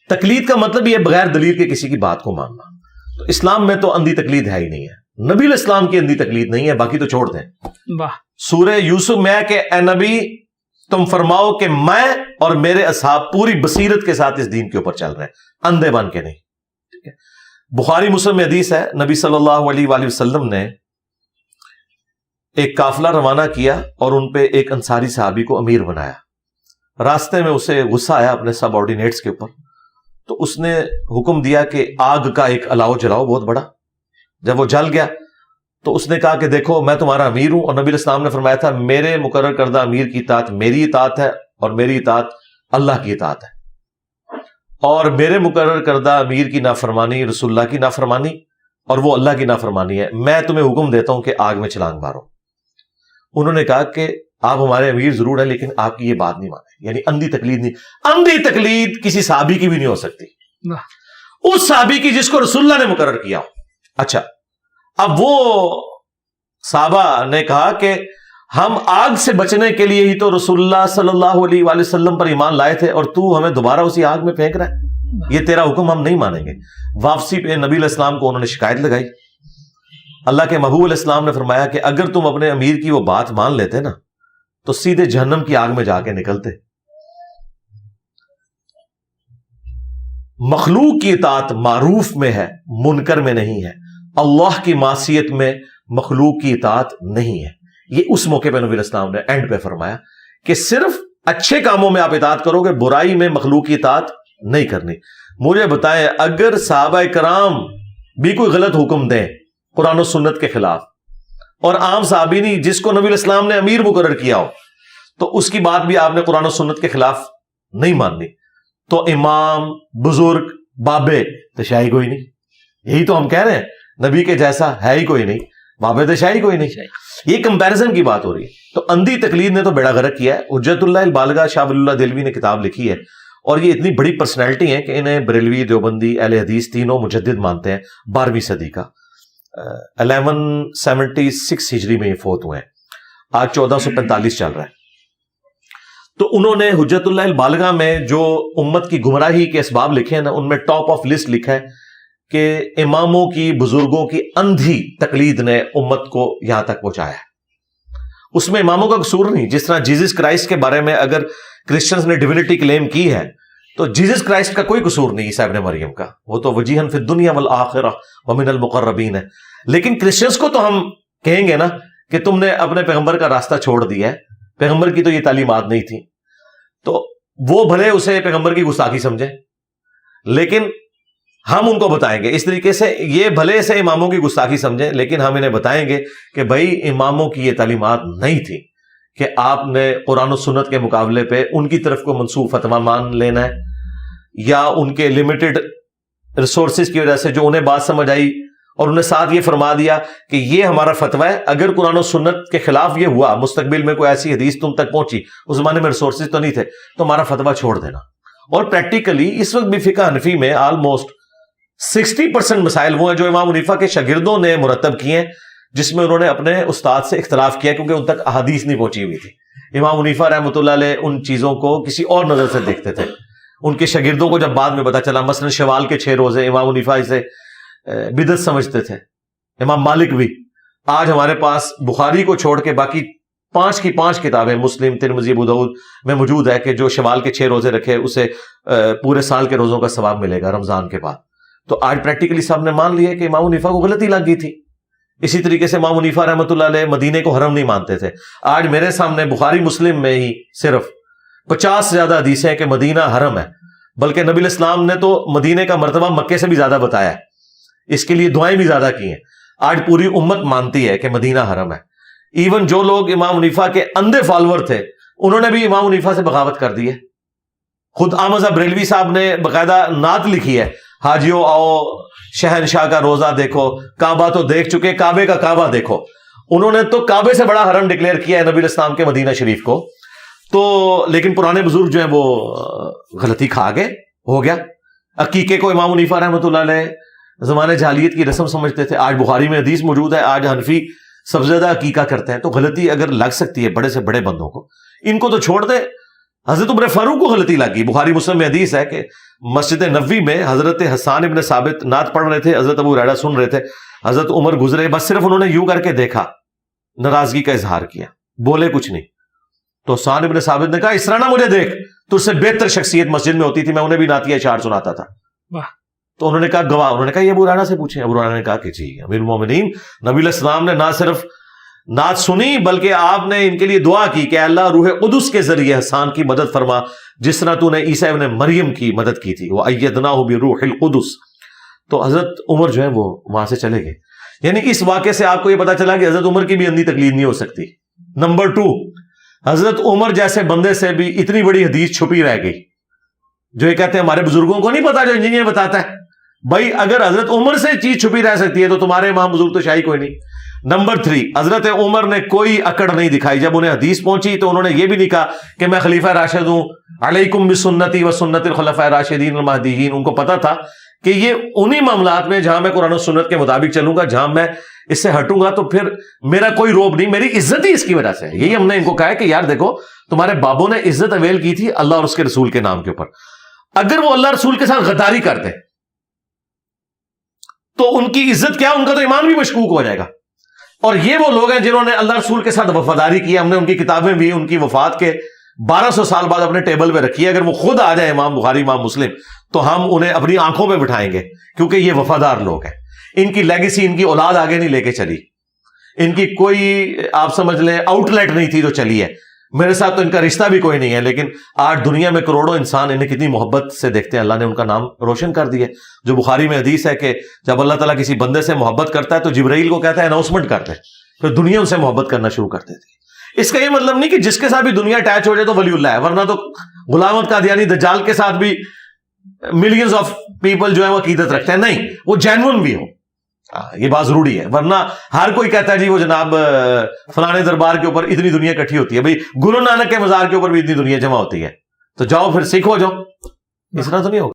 تقلید کا مطلب یہ بغیر دلیل کے کسی کی بات کو ماننا. تو اسلام میں تو اندھی تقلید ہے ہی نہیں ہے. نبی علیہ السلام کی اندھی تقلید نہیں ہے، باقی تو چھوڑ دیں. سورہ یوسف میں ہے کہ اے نبی تم فرماؤ کہ میں اور میرے اصحاب پوری بصیرت کے ساتھ اس دین کے اوپر چل رہے ہیں، اندھے بن کے نہیں. ٹھیک ہے. بخاری مسلم میں حدیث ہے، نبی صلی اللہ علیہ وآلہ وسلم نے ایک قافلہ روانہ کیا اور ان پہ ایک انصاری صحابی کو امیر بنایا. راستے میں اسے غصہ آیا اپنے سب آرڈینیٹس کے اوپر، تو اس نے حکم دیا کہ آگ کا ایک الاؤ جلاؤ بہت بڑا. جب وہ جل گیا تو اس نے کہا کہ دیکھو میں تمہارا امیر ہوں، اور نبی علیہ السلام نے فرمایا تھا میرے مقرر کردہ امیر کی اطاعت میری اطاعت ہے اور میری اطاعت اللہ کی اطاعت ہے، اور میرے مقرر کردہ امیر کی نافرمانی رسول اللہ کی نافرمانی اور وہ اللہ کی نافرمانی ہے. میں تمہیں حکم دیتا ہوں کہ آگ میں چھلانگ مارو. انہوں نے کہا کہ آپ ہمارے امیر ضرور ہیں لیکن آپ کی یہ بات نہیں مانے. یعنی اندھی تقلید نہیں. اندھی تقلید کسی صحابی کی بھی نہیں ہو سکتی، اس صحابی کی جس کو رسول اللہ نے مقرر کیا ہو. اچھا، اب وہ صحابہ نے کہا کہ ہم آگ سے بچنے کے لیے ہی تو رسول اللہ صلی اللہ علیہ وآلہ وسلم پر ایمان لائے تھے، اور تو ہمیں دوبارہ اسی آگ میں پھینک رہا ہے، یہ تیرا حکم ہم نہیں مانیں گے. واپسی پہ نبی علیہ السلام کو انہوں نے شکایت لگائی. اللہ کے محبوب علیہ السلام نے فرمایا کہ اگر تم اپنے امیر کی وہ بات مان لیتے نا تو سیدھے جہنم کی آگ میں جا کے نکلتے. مخلوق کی اطاعت معروف میں ہے، منکر میں نہیں ہے. اللہ کی معصیت میں مخلوق کی اطاعت نہیں ہے. یہ اس موقع پہ نبی علیہ السلام نے اینڈ پہ فرمایا کہ صرف اچھے کاموں میں آپ اطاعت کرو گے، برائی میں مخلوق کی اطاعت نہیں کرنی. مجھے بتائیں اگر صحابہ کرام بھی کوئی غلط حکم دیں قرآن و سنت کے خلاف، اور عام صحابی نہیں جس کو نبی علیہ السلام نے امیر مقرر کیا ہو، تو اس کی بات بھی آپ نے قرآن و سنت کے خلاف نہیں ماننی، تو امام بزرگ بابے تشائی کوئی نہیں. یہی تو ہم کہہ رہے ہیں، نبی کے جیسا ہے ہی کوئی نہیں، بابے تشائی کوئی نہیں. یہ کمپیرزن کی بات ہو رہی ہے. تو اندھی تقلید نے تو بیڑا غرق کیا ہے. حجت اللہ البالغہ شاہ ولی اللہ دہلوی نے کتاب لکھی ہے، اور یہ اتنی بڑی پرسنالٹی ہیں کہ انہیں بریلوی، دیوبندی، اہل حدیث تینوں مجدد مانتے ہیں. 12ویں صدی کا 1176 ہجری میں یہ فوت ہوئے ہیں، آج 1445 چل رہا ہے. تو انہوں نے حجت اللہ البالغہ میں جو امت کی گمراہی کے اسباب لکھے ہیں نا، ان میں ٹاپ آف لسٹ لکھا ہے کہ اماموں کی، بزرگوں کی اندھی تقلید نے امت کو یہاں تک پہنچایا ہے. اس میں اماموں کا قصور نہیں. جس طرح جیزس کرائسٹ کے بارے میں اگر کرسچنز نے ڈیوینٹی کلیم کی ہے تو جیزس کرائسٹ کا کوئی قصور نہیں عیسیٰ ابن مریم کا، وہ تو وجیہن فی الدنیا والآخرہ ومن المقربین ہے. لیکن کرسچنز کو تو ہم کہیں گے نا کہ تم نے اپنے پیغمبر کا راستہ چھوڑ دیا ہے، پیغمبر کی تو یہ تعلیمات نہیں تھی. تو وہ بھلے اسے پیغمبر کی گستاخی سمجھیں، لیکن ہم ان کو بتائیں گے اس طریقے سے، یہ بھلے سے اماموں کی گستاخی سمجھیں لیکن ہم انہیں بتائیں گے کہ بھائی اماموں کی یہ تعلیمات نہیں تھی کہ آپ نے قرآن و سنت کے مقابلے پہ ان کی طرف کو منسوب فتویٰ مان لینا ہے، یا ان کے لمیٹڈ ریسورسز کی وجہ سے جو انہیں بات سمجھ آئی اور انہیں ساتھ یہ فرما دیا کہ یہ ہمارا فتویٰ ہے، اگر قرآن و سنت کے خلاف یہ ہوا، مستقبل میں کوئی ایسی حدیث تم تک پہنچی، اس زمانے میں ریسورسز تو نہیں تھے، تو ہمارا فتویٰ چھوڑ دینا. اور پریکٹیکلی اس وقت بھی فقہ حنفی میں آلموسٹ 60% مسائل وہ ہیں جو امام حنیفہ کے شاگردوں نے مرتب کیے ہیں، جس میں انہوں نے اپنے استاد سے اختلاف کیا کیونکہ ان تک احادیث نہیں پہنچی ہوئی تھی. امام حنیفہ رحمۃ اللہ علیہ ان چیزوں کو کسی اور نظر سے دیکھتے تھے. ان کے شاگردوں کو جب بعد میں پتا چلا، مثلا شوال کے 6 روزے امام حنیفہ اسے بدعت سمجھتے تھے. امام مالک بھی. آج ہمارے پاس بخاری کو چھوڑ کے باقی 5 کی 5 کتابیں مسلم، ترمذی، ابو داؤد میں موجود ہے کہ جو شوال کے 6 روزے رکھے اسے پورے سال کے روزوں کا ثواب ملے گا رمضان کے بعد. تو آج پریکٹیکلی سب نے مان لیا کہ امام حنیفہ کو غلطی لگ گئی تھی. اسی طریقے سے امام حنیفہ رحمۃ اللہ علیہ مدینے کو حرم نہیں مانتے تھے. آج میرے سامنے بخاری مسلم میں ہی صرف 50 سے زیادہ حدیثیں ہیں کہ مدینہ حرم ہے، بلکہ نبی علیہ السلام نے تو مدینے کا مرتبہ مکے سے بھی زیادہ بتایا ہے، اس کے لیے دعائیں بھی زیادہ کی ہیں. آج پوری امت مانتی ہے کہ مدینہ حرم ہے. ایون جو لوگ امام حنیفہ کے اندھے فالوور تھے انہوں نے بھی امام حنیفہ سے بغاوت کر دی ہے. خود احمد بریلوی صاحب نے باقاعدہ نعت لکھی ہے، حاجیوں آؤ شہنشاہ کا روزہ دیکھو، کعبہ تو دیکھ چکے، کعبے کا کعبہ دیکھو. انہوں نے تو کعبے سے بڑا حرم ڈکلیئر کیا ہے نبی علیہ السلام کے مدینہ شریف کو. تو لیکن پرانے بزرگ جو ہیں وہ غلطی کھا گئے، ہو گیا. عقیقے کو امام حنیفہ رحمۃ اللہ علیہ زمانے جاہلیت کی رسم سمجھتے تھے. آج بخاری میں حدیث موجود ہے، آج حنفی سب سے زیادہ عقیقہ کرتے ہیں. تو غلطی اگر لگ سکتی ہے بڑے سے بڑے بندوں کو، ان کو تو چھوڑ دے. حضرت عمر فاروق کو غلطی لگی. بخاری مسلم میں حدیث ہے کہ مسجد نبوی میں حضرت حسان ابن ثابت نعت پڑھ رہے تھے, حضرت ابو ہریرہ سن رہے تھے, حضرت عمر گزرے, بس صرف انہوں نے یوں کر کے دیکھا, ناراضگی کا اظہار کیا, بولے کچھ نہیں. تو حسان ابن ثابت نے کہا اس طرح نہ مجھے دیکھ, تجھ سے بہتر شخصیت مسجد میں ہوتی تھی, میں انہیں بھی نعتیہ اشعار سناتا تھا. تو انہوں نے کہا گواہ, انہوں نے کہا یہ ابو ہریرہ سے پوچھیں. ابو ہریرہ نے کہا کہ جی امیر المومنین, نبی علیہ السلام نے نہ صرف نعت سنی بلکہ آپ نے ان کے لیے دعا کی کہ اللہ روح قدس کے ذریعے حسان کی مدد فرما جس طرح تو نے عیسیٰ ابن مریم کی مدد کی تھی, وَأَيَّدْنَاهُ بِرُوحِ الْقُدُسِ. تو حضرت عمر جو ہے وہ وہاں سے چلے گئے. یعنی اس واقعے سے آپ کو یہ پتا چلا کہ حضرت عمر کی بھی اندھی تقلید نہیں ہو سکتی. نمبر 2, حضرت عمر جیسے بندے سے بھی اتنی بڑی حدیث چھپی رہ گئی, جو یہ کہتے ہیں ہمارے بزرگوں کو نہیں پتا, جو انجینئر بتاتا ہے. بھائی اگر حضرت عمر سے چیز چھپی رہ سکتی ہے تو تمہارے امام بزرگ تو شاہی کوئی نہیں. نمبر 3, حضرت عمر نے کوئی اکڑ نہیں دکھائی. جب انہیں حدیث پہنچی تو انہوں نے یہ بھی نہیں کہا کہ میں خلیفہ راشد ہوں, علیکم بسنتی و سنت الخلفاء راشدین المہدیین. ان کو پتا تھا کہ یہ انہی معاملات میں جہاں میں قرآن و سنت کے مطابق چلوں گا, جہاں میں اس سے ہٹوں گا تو پھر میرا کوئی روب نہیں, میری عزت ہی اس کی وجہ سے. یہی ہم نے ان کو کہا ہے کہ یار دیکھو تمہارے بابوں نے عزت اویل کی تھی اللہ اور اس کے رسول کے نام کے اوپر, اگر وہ اللہ رسول کے ساتھ غداری کرتے تو ان کی عزت کیا, ان کا تو ایمان بھی مشکوک ہو جائے گا. اور یہ وہ لوگ ہیں جنہوں نے اللہ رسول کے ساتھ وفاداری کی. ہم نے ان کی کتابیں بھی ان کی وفات کے 1200 سال بعد اپنے ٹیبل پہ رکھی ہے. اگر وہ خود آ جائے امام بخاری امام مسلم تو ہم انہیں اپنی آنکھوں پہ بٹھائیں گے, کیونکہ یہ وفادار لوگ ہیں. ان کی لیگیسی, ان کی اولاد آگے نہیں لے کے چلی, ان کی کوئی آپ سمجھ لیں آؤٹ لیٹ نہیں تھی جو چلی ہے. میرے ساتھ تو ان کا رشتہ بھی کوئی نہیں ہے, لیکن آج دنیا میں کروڑوں انسان انہیں کتنی محبت سے دیکھتے ہیں. اللہ نے ان کا نام روشن کر دیا. جو بخاری میں حدیث ہے کہ جب اللہ تعالیٰ کسی بندے سے محبت کرتا ہے تو جبرائیل کو کہتا ہے اناؤنسمنٹ کرتے ہیں, پھر دنیا ان سے محبت کرنا شروع کر دیتی ہے. اس کا یہ مطلب نہیں کہ جس کے ساتھ بھی دنیا اٹیچ ہو جائے تو ولی اللہ ہے, ورنہ تو غلام احمد قادیانی دجال کے ساتھ بھی ملینز آف پیپل جو ہے وہ عقیدت رکھتے ہیں. نہیں, وہ جینون بھی ہو, یہ بات ضروری ہے. ورنہ ہر کوئی کہتا ہے جی وہ جناب فلانے دربار کے اوپر اتنی دنیا اکٹھی ہوتی ہے. بھائی گرو نانک کے مزار کے اوپر بھی اتنی دنیا جمع ہوتی ہے, تو جاؤ پھر سکھ ہو جاؤ, اس طرح تو نہیں ہوگا.